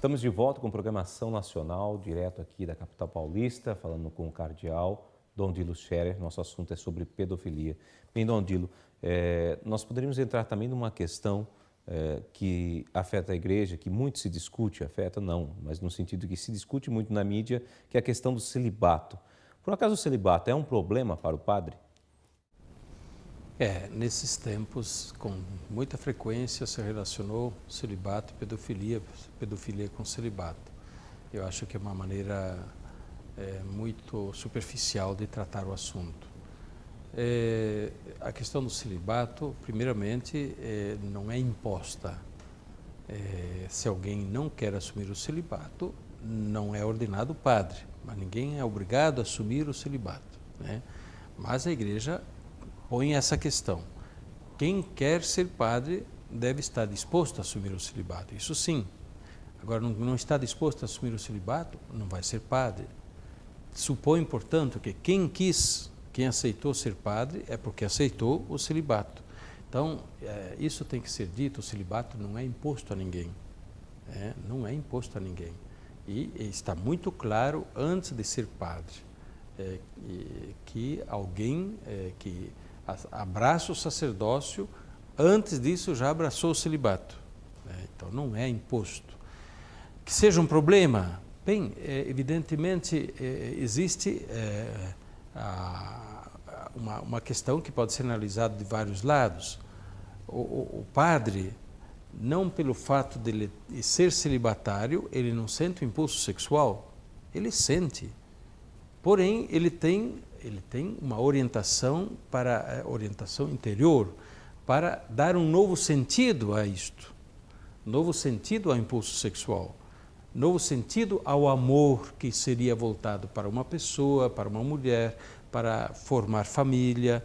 Estamos de volta com programação nacional, direto aqui da capital paulista, falando com o cardeal Dom Dilo Scherer. Nosso assunto é sobre pedofilia. Bem, Dom Dilo, nós poderíamos entrar também numa questão que afeta a igreja, que muito se discute, afeta não, mas no sentido que se discute muito na mídia, que é a questão do celibato. Por acaso o celibato é um problema para o padre? Nesses tempos, com muita frequência, se relacionou celibato e pedofilia com celibato. Eu acho que é uma maneira muito superficial de tratar o assunto. A questão do celibato, primeiramente, não é imposta. Se alguém não quer assumir o celibato, não é ordenado padre, mas ninguém é obrigado a assumir o celibato, né? Mas a igreja põe essa questão. Quem quer ser padre deve estar disposto a assumir o celibato, isso sim. Agora, não está disposto a assumir o celibato, não vai ser padre. Supõe, portanto, que quem aceitou ser padre é porque aceitou o celibato. Então, isso tem que ser dito, o celibato não é imposto a ninguém. Não é imposto a ninguém. E está muito claro, antes de ser padre, que alguém que abraça o sacerdócio, antes disso já abraçou o celibato. Então não é imposto. Que seja um problema? Bem, evidentemente existe uma questão que pode ser analisada de vários lados. O padre, não pelo fato de ele ser celibatário, ele não sente o impulso sexual, ele sente. Porém, ele tem uma orientação orientação interior para dar um novo sentido a isto, novo sentido ao impulso sexual, novo sentido ao amor que seria voltado para uma pessoa, para uma mulher, para formar família.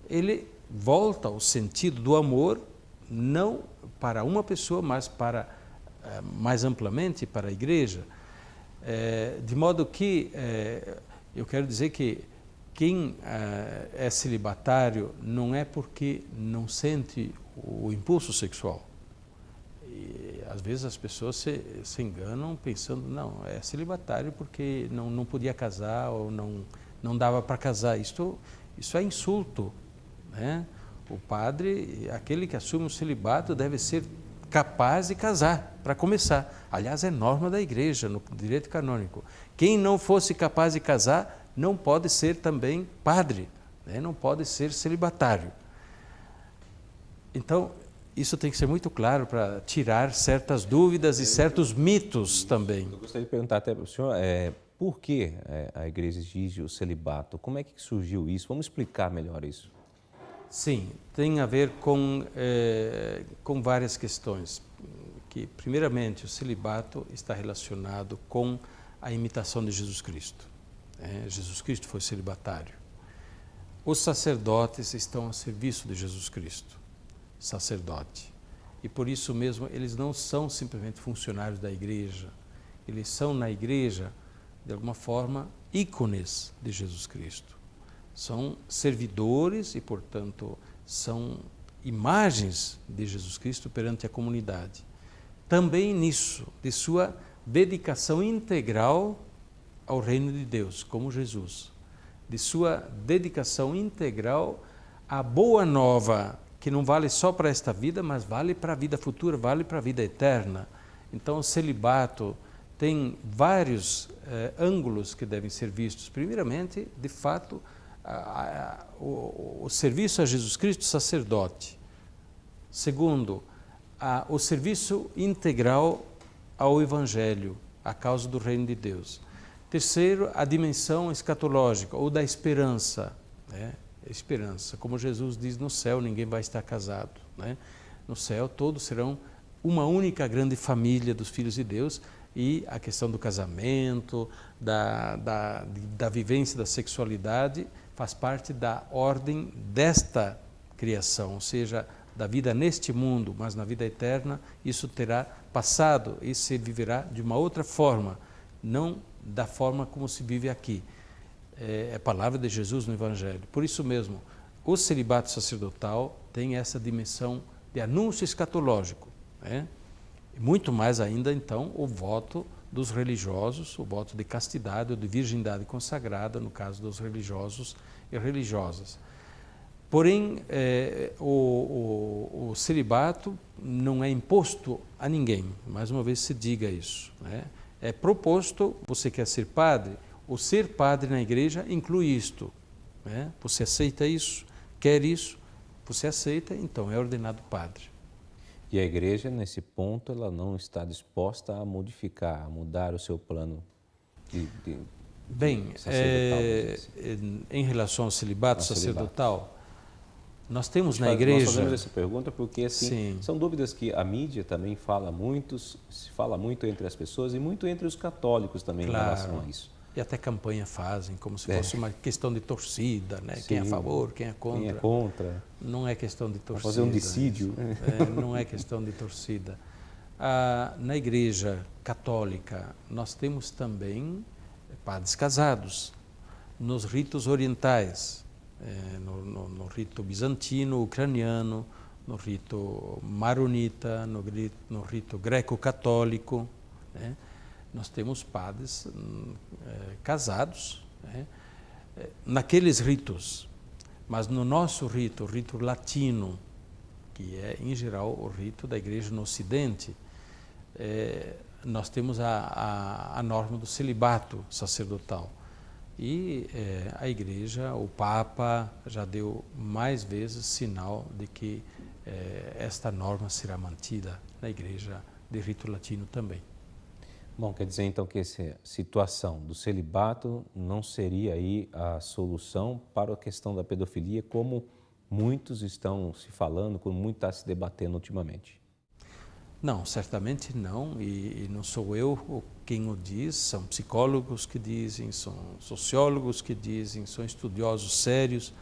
Ele volta ao sentido do amor, não para uma pessoa, mas para mais amplamente para a igreja. De modo que eu quero dizer que quem é celibatário não é porque não sente o impulso sexual. E, às vezes as pessoas se enganam pensando, não, é celibatário porque não podia casar ou não dava para casar. Isso é insulto, né? O padre, aquele que assume o celibato, deve ser capaz de casar, para começar. Aliás, é norma da igreja, no direito canônico. Quem não fosse capaz de casar, não pode ser também padre, né? Não pode ser celibatário. Então, isso tem que ser muito claro para tirar certas dúvidas e certos mitos também. Eu gostaria de perguntar até para o senhor, por que a igreja exige o celibato? Como é que surgiu isso? Vamos explicar melhor isso. Sim, tem a ver com várias questões. Que, primeiramente, o celibato está relacionado com a imitação de Jesus Cristo. Jesus Cristo foi celibatário. Os sacerdotes estão a serviço de Jesus Cristo, sacerdote. E por isso mesmo eles não são simplesmente funcionários da igreja, eles são na igreja, de alguma forma, ícones de Jesus Cristo. São servidores e, portanto, são imagens de Jesus Cristo perante a comunidade. Também nisso, de sua dedicação integral ao reino de Deus, como Jesus, de sua dedicação integral à boa nova, que não vale só para esta vida, mas vale para a vida futura, vale para a vida eterna. Então, o celibato tem vários ângulos que devem ser vistos. Primeiramente, de fato, o serviço a Jesus Cristo sacerdote. Segundo, o serviço integral ao Evangelho, à causa do reino de Deus. Terceiro, a dimensão escatológica, ou da esperança, né? Esperança, como Jesus diz, no céu ninguém vai estar casado, né? No céu todos serão uma única grande família dos filhos de Deus, e a questão do casamento, da vivência da sexualidade, faz parte da ordem desta criação, ou seja, da vida neste mundo, mas na vida eterna isso terá passado e se viverá de uma outra forma, não da forma como se vive aqui. É a palavra de Jesus no Evangelho. Por isso mesmo, o celibato sacerdotal tem essa dimensão de anúncio escatológico, né? E muito mais ainda, então, o voto dos religiosos, o voto de castidade ou de virgindade consagrada, no caso dos religiosos e religiosas. Porém, o celibato não é imposto a ninguém, mais uma vez se diga isso, né? É proposto, você quer ser padre, o ser padre na igreja inclui isto, né? Você aceita isso, quer isso, você aceita, então é ordenado padre. E a igreja, nesse ponto, ela não está disposta a modificar, a mudar o seu plano de Bem, sacerdotal, em relação ao celibato sacerdotal, nós temos na Nós igreja... fazemos essa pergunta porque assim, Sim. são dúvidas que a mídia também fala muito, se fala muito entre as pessoas e muito entre os católicos também, Claro. em relação a isso. E até campanha fazem, como se fosse uma questão de torcida, né? Sim. Quem é a favor, quem é contra. Quem é contra. Não é questão de torcida. Fazer um dissídio. Não é questão de torcida. Na igreja católica, nós temos também padres casados, nos ritos orientais, no rito bizantino, ucraniano, no rito maronita, no rito greco-católico, né? Nós temos padres casados, né? Naqueles ritos. Mas no nosso rito, o rito latino, que é, em geral, o rito da igreja no Ocidente, nós temos a norma do celibato sacerdotal. E a igreja, o Papa, já deu mais vezes sinal de que esta norma será mantida na igreja de rito latino também. Bom, quer dizer então que essa situação do celibato não seria aí a solução para a questão da pedofilia, como muitos estão se falando, como muito está se debatendo ultimamente? Não, certamente não, e não sou eu quem o diz, são psicólogos que dizem, são sociólogos que dizem, são estudiosos sérios,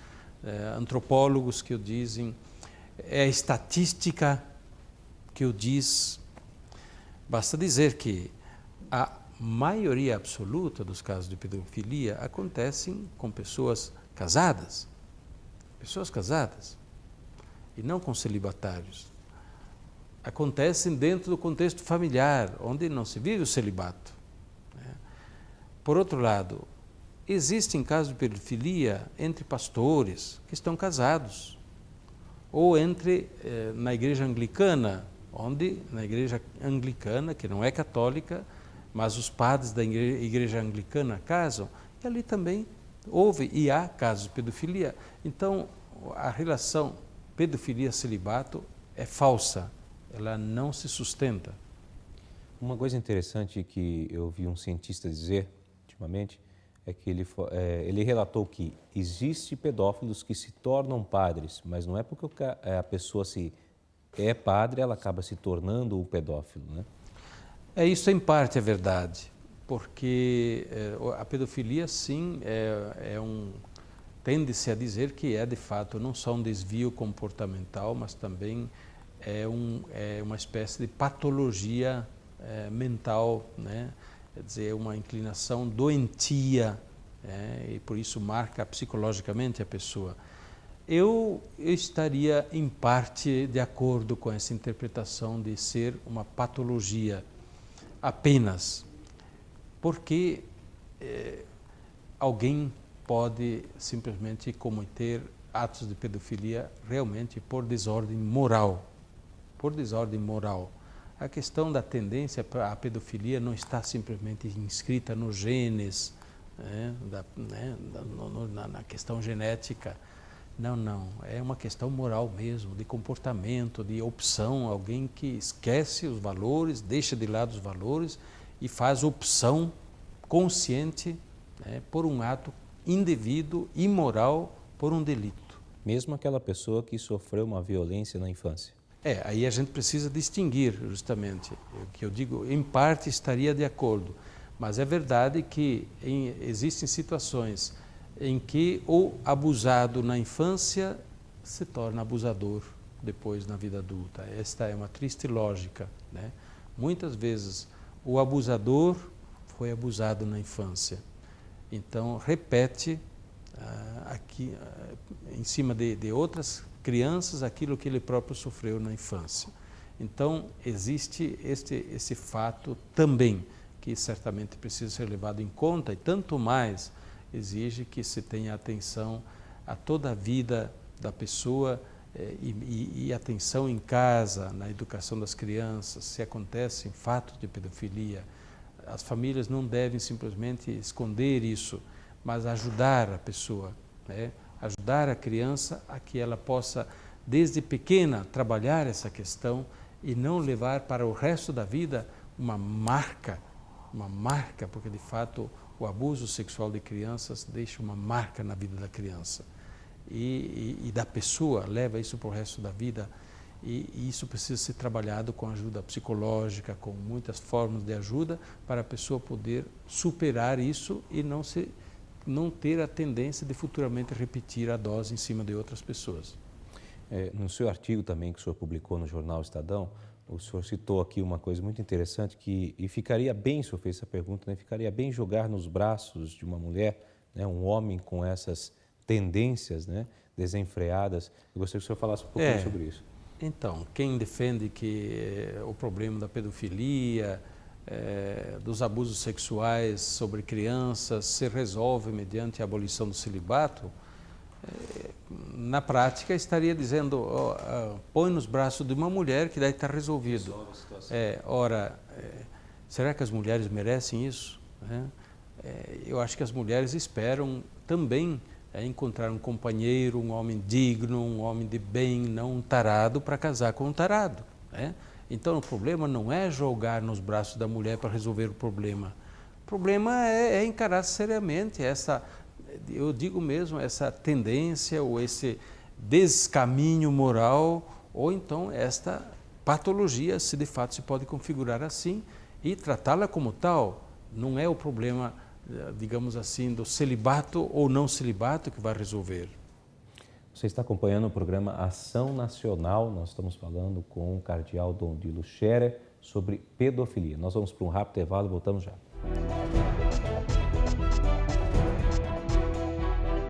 antropólogos que o dizem, é a estatística que o diz. Basta dizer que a maioria absoluta dos casos de pedofilia acontecem com pessoas casadas, e não com celibatários. Acontecem dentro do contexto familiar, onde não se vive o celibato. Por outro lado, existem casos de pedofilia entre pastores que estão casados, ou na igreja anglicana, na igreja anglicana, que não é católica, mas os padres da igreja anglicana casam, e ali também houve e há casos de pedofilia. Então, a relação pedofilia-celibato é falsa, ela não se sustenta. Uma coisa interessante que eu vi um cientista dizer ultimamente é que ele relatou que existe pedófilos que se tornam padres, mas não é porque a pessoa se é padre, ela acaba se tornando um pedófilo, né? Isso em parte é verdade, porque a pedofilia sim tende-se a dizer que é de fato não só um desvio comportamental, mas também é uma espécie de patologia mental, né? Quer dizer, uma inclinação doentia, e por isso marca psicologicamente a pessoa. Eu estaria em parte de acordo com essa interpretação de ser uma patologia apenas, porque alguém pode simplesmente cometer atos de pedofilia realmente por desordem moral. A questão da tendência à pedofilia não está simplesmente inscrita nos genes, na questão genética. Não, é uma questão moral mesmo, de comportamento, de opção, alguém que esquece os valores, deixa de lado os valores e faz opção consciente, por um ato indevido, imoral, por um delito. Mesmo aquela pessoa que sofreu uma violência na infância. Aí a gente precisa distinguir justamente, o que eu digo, em parte estaria de acordo, mas é verdade que existem situações em que o abusado na infância se torna abusador depois na vida adulta. Esta é uma triste lógica, né? Muitas vezes o abusador foi abusado na infância, então repete em cima de outras crianças aquilo que ele próprio sofreu na infância. Então, existe esse fato também, que certamente precisa ser levado em conta, e tanto mais exige que se tenha atenção a toda a vida da pessoa e atenção em casa, na educação das crianças. Se acontecem fatos de pedofilia, as famílias não devem simplesmente esconder isso, mas ajudar a pessoa, né? Ajudar a criança a que ela possa, desde pequena, trabalhar essa questão e não levar para o resto da vida uma marca, porque de fato o abuso sexual de crianças deixa uma marca na vida da criança e da pessoa, leva isso para o resto da vida, e isso precisa ser trabalhado com ajuda psicológica, com muitas formas de ajuda para a pessoa poder superar isso e não ter a tendência de futuramente repetir a dose em cima de outras pessoas. No seu artigo também que o senhor publicou no jornal Estadão, o senhor citou aqui uma coisa muito interessante e ficaria bem, o senhor fez essa pergunta, né? Ficaria bem jogar nos braços de uma mulher, né? Um homem com essas tendências, né? Desenfreadas. Eu gostaria que o senhor falasse um pouquinho sobre isso. Então, quem defende que o problema da pedofilia, dos abusos sexuais sobre crianças se resolve mediante a abolição do celibato, na prática estaria dizendo, põe nos braços de uma mulher que daí está resolvido. Ora, será que as mulheres merecem isso? Eu acho que as mulheres esperam também encontrar um companheiro, um homem digno, um homem de bem, não um tarado para casar com um tarado. Então o problema não é jogar nos braços da mulher para resolver o problema. O problema é encarar seriamente eu digo mesmo, essa tendência ou esse descaminho moral, ou então esta patologia, se de fato se pode configurar assim, e tratá-la como tal. Não é o problema, digamos assim, do celibato ou não celibato que vai resolver. Você está acompanhando o programa Ação Nacional. Nós estamos falando com o cardeal Dom Dilo Scherer sobre pedofilia. Nós vamos para um rápido intervalo e voltamos já.